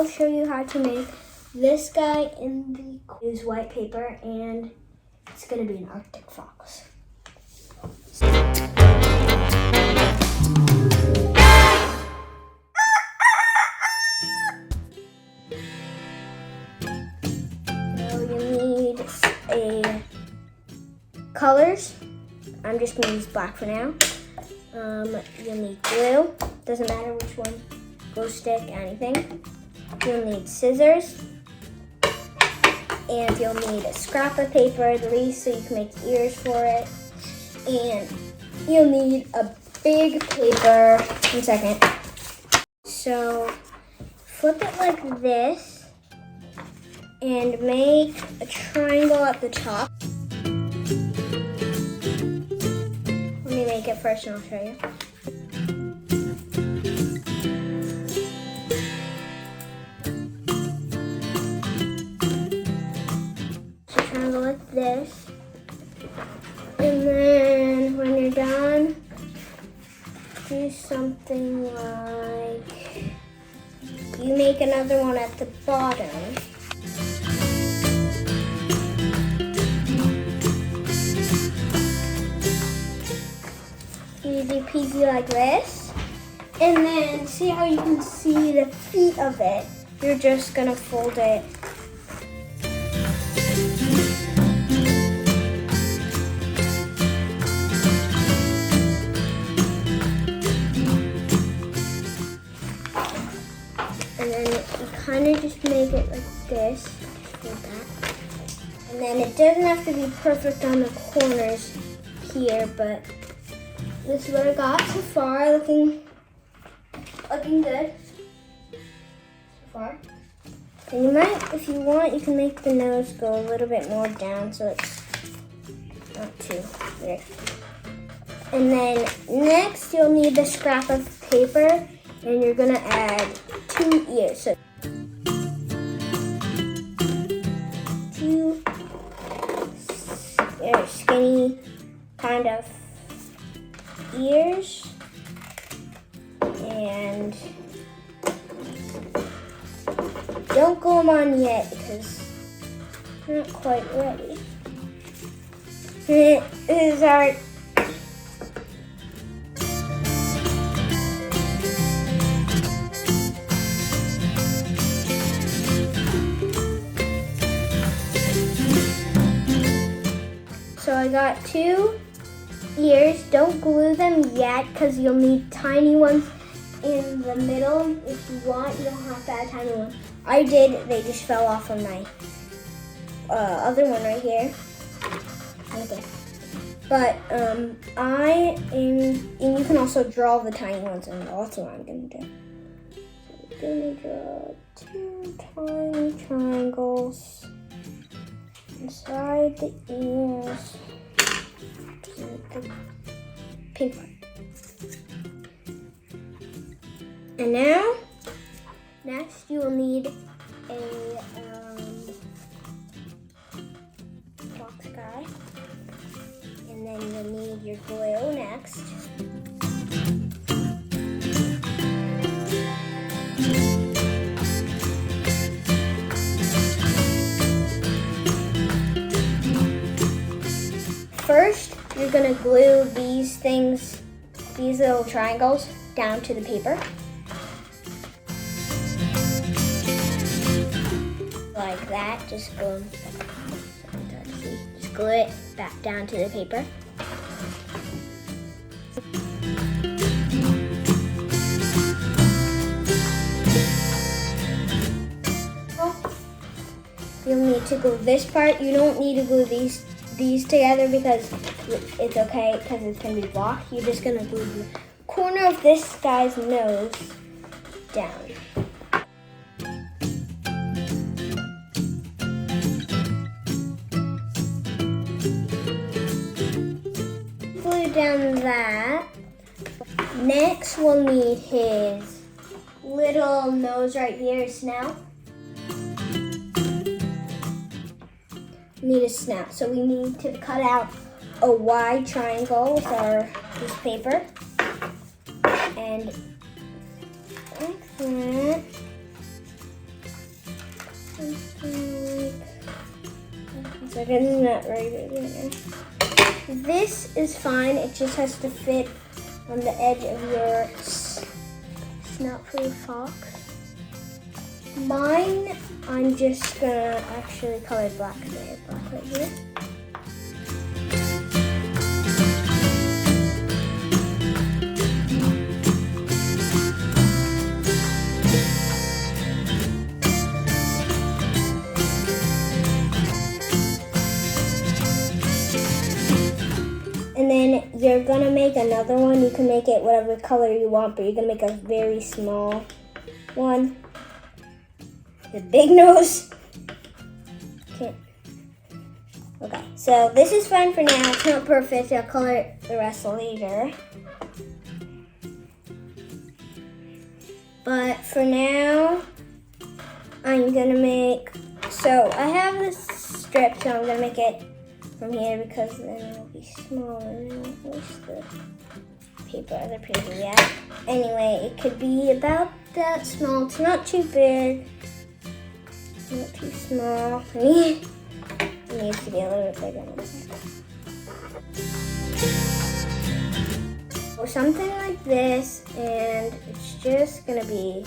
will show you how to make this guy in the use white paper, and it's gonna be an Arctic fox. So you need a colors. I'm just gonna use black for now. You'll need glue. Doesn't matter which one. Glue stick, anything. You'll need scissors. And you'll need a scrap of paper at least so you can make ears for it. And you'll need a big paper. 1 second. So flip it like this and make a triangle at the top. Let me make it first and I'll show you. So triangle like this. And then when you're done, do something like, you make another one at the bottom. Easy peasy like this. And then see how you can see the feet of it? You're just gonna fold it. And then you kind of just make it like this, just fold that. And then it doesn't have to be perfect on the corners here, but this is what I got so far, looking good so far. And you might, if you want, you can make the nose go a little bit more down so it's not too big. And then next you'll need the scrap of paper, and you're gonna add 2 ears. So 2 skinny kind of ears, and don't glue them on yet because they're not quite ready. This is our So I got 2 ears. Don't glue them yet because you'll need tiny ones in the middle. If you want, you don't have to add tiny ones. I did, they just fell off on my other one right here. Okay. But and you can also draw the tiny ones, and that's what I'm gonna do. So I'm gonna draw 2 tiny triangles inside the ears. The pink one. And now, next you will need a box guy, and then you'll need your glue next. First, you're gonna glue these things, these little triangles, down to the paper. Like that, just glue them. Just glue it back down to the paper. You'll need to glue this part. You don't need to glue these together because it's okay because it's gonna be blocked. You're just gonna glue the corner of this guy's nose down. Glue down that. Next we'll need his little nose right here, his snout. Need a snout, so we need to cut out a wide triangle with our piece of paper, and like that. It's not very good right now. This is fine. It just has to fit on the edge of your snout for your fox. Mine, I'm just gonna actually color black. So I have black right here. And then you're gonna make another one. You can make it whatever color you want, but you're gonna make a very small one. The big nose. Okay, so this is fine for now. It's not perfect. I'll color the rest later. But for now, I'm gonna make, so I have this strip, so I'm gonna make it from here because then it'll be smaller. Where's the paper, other paper, yeah. Anyway, it could be about that small. It's not too big, not too small. It needs to be a little bit bigger. Or something like this, and it's just gonna be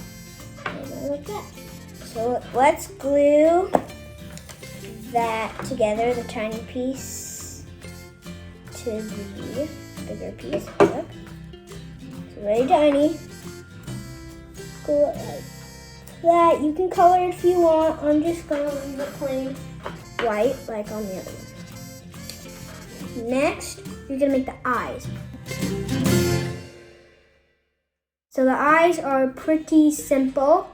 like that. So let's glue that together, the tiny piece to the bigger piece. Look. It's very tiny. Glue it like that. You can color it if you want. I'm just gonna leave it plain white like on the other one. Next, you're gonna make the eyes. So the eyes are pretty simple.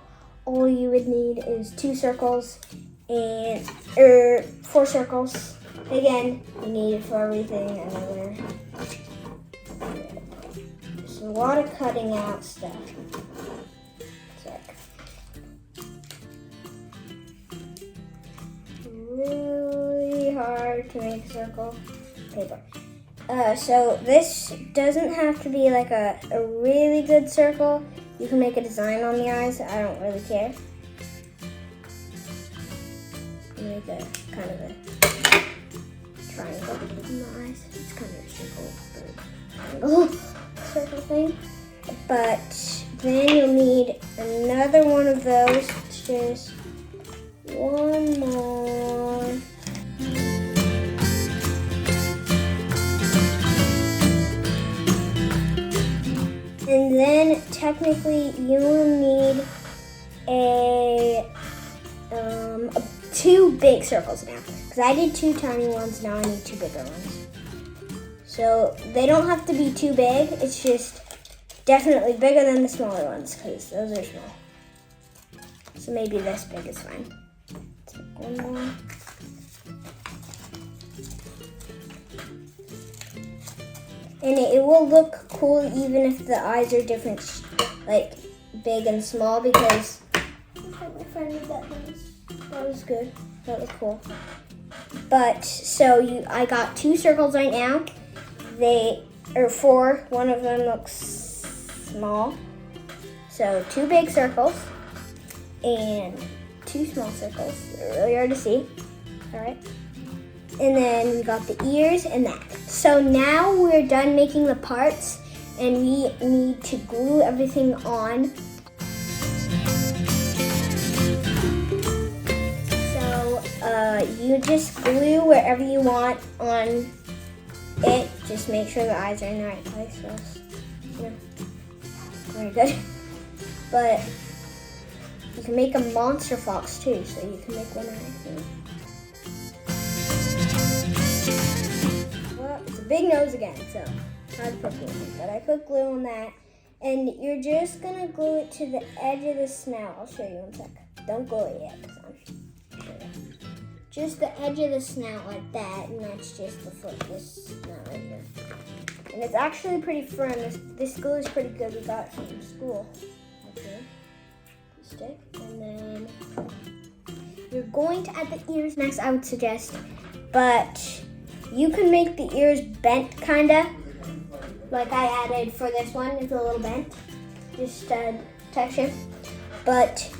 All you would need is 2 circles and 4 circles. Again, you need it for everything. Another. There's a lot of cutting out stuff. It's like really hard to make a circle. Paper. So this doesn't have to be like a really good circle. You can make a design on the eyes. I don't really care. Make a kind of a triangle in the eyes. It's kind of a circle or triangle circle thing. But then you'll need another one of those. It's just one more. And then technically you will need a 2 big circles now. Because I did 2 tiny ones, now I need 2 bigger ones. So they don't have to be too big, it's just definitely bigger than the smaller ones because those are small. So maybe this big is fine. Let's make one more. And it will look cool even if the eyes are different, like big and small, because my friend did that once. That was good. That was cool. But so I got 2 circles right now. They are 4. One of them looks small. So 2 big circles and 2 small circles. They're really hard to see. All right. And then we got the ears and that. So now we're done making the parts and we need to glue everything on. So you just glue wherever you want on it. Just make sure the eyes are in the right place. So, very good. But you can make a monster fox too, so you can make one eye too. It's a big nose again, so hard to put glue on, but I put glue on that. And you're just gonna glue it to the edge of the snout. I'll show you in a sec. Don't glue it yet, because I'll show you. Just the edge of the snout like that, and that's just the foot, this snout right here. And it's actually pretty firm. This glue is pretty good. We got it from school. Okay. Stick, and then you're going to add the ears next, I would suggest, but you can make the ears bent, kinda, like I added for this one. It's a little bent, just texture. But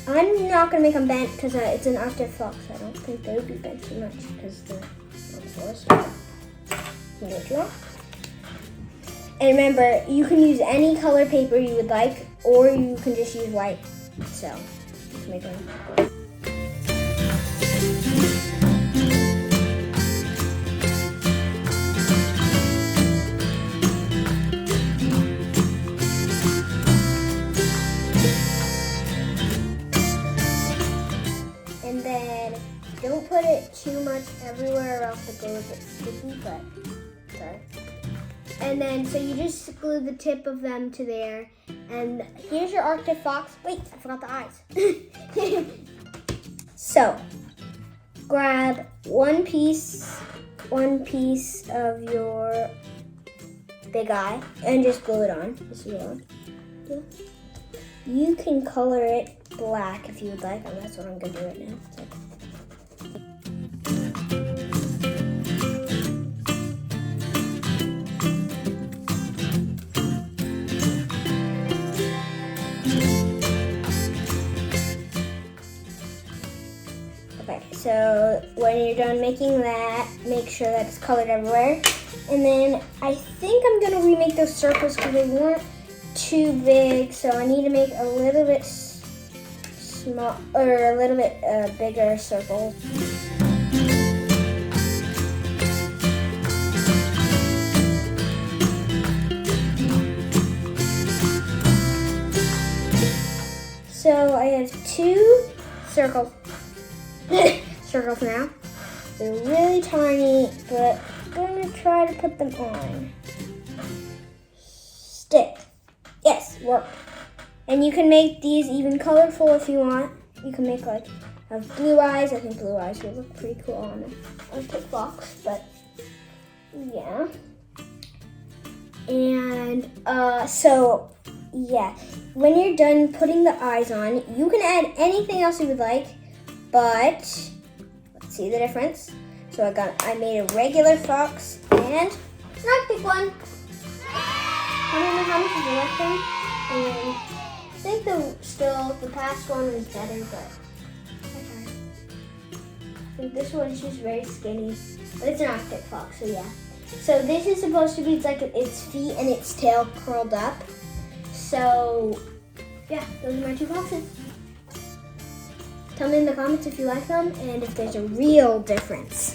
I'm not gonna make them bent because it's an Arctic fox. I don't think they would be bent too much because they're not forest. And remember, you can use any color paper you would like, or you can just use white. So, let's make them. And then, don't put it too much everywhere or else the glue will get sticky, but sorry. And then, so you just glue the tip of them to there. And here's your Arctic fox. Wait, I forgot the eyes. So, grab one piece of your big eye and just glue it on. This is on. Yeah. You can color it black if you would like, and that's what I'm gonna do right now. So. Okay, so when you're done making that, make sure that it's colored everywhere. And then I think I'm gonna remake those circles because they weren't too big, so I need to make a little bit small or a little bit bigger circles. So I have 2 circles. Circles now. They're really tiny, but I'm gonna try to put them on. Stick. Yes, work. And you can make these even colorful if you want. You can make like have blue eyes. I think blue eyes would look pretty cool on an Arctic fox, but yeah. And so yeah, when you're done putting the eyes on, you can add anything else you would like, but let's see the difference. So I made a regular fox and an Arctic one. I don't know how much is left them, and I think the past one was better, but I think this one's just very skinny, but it's an Arctic fox, so yeah. So this is supposed to be like its feet and its tail curled up. So yeah, those are my 2 foxes. Tell me in the comments if you like them and if there's a real difference.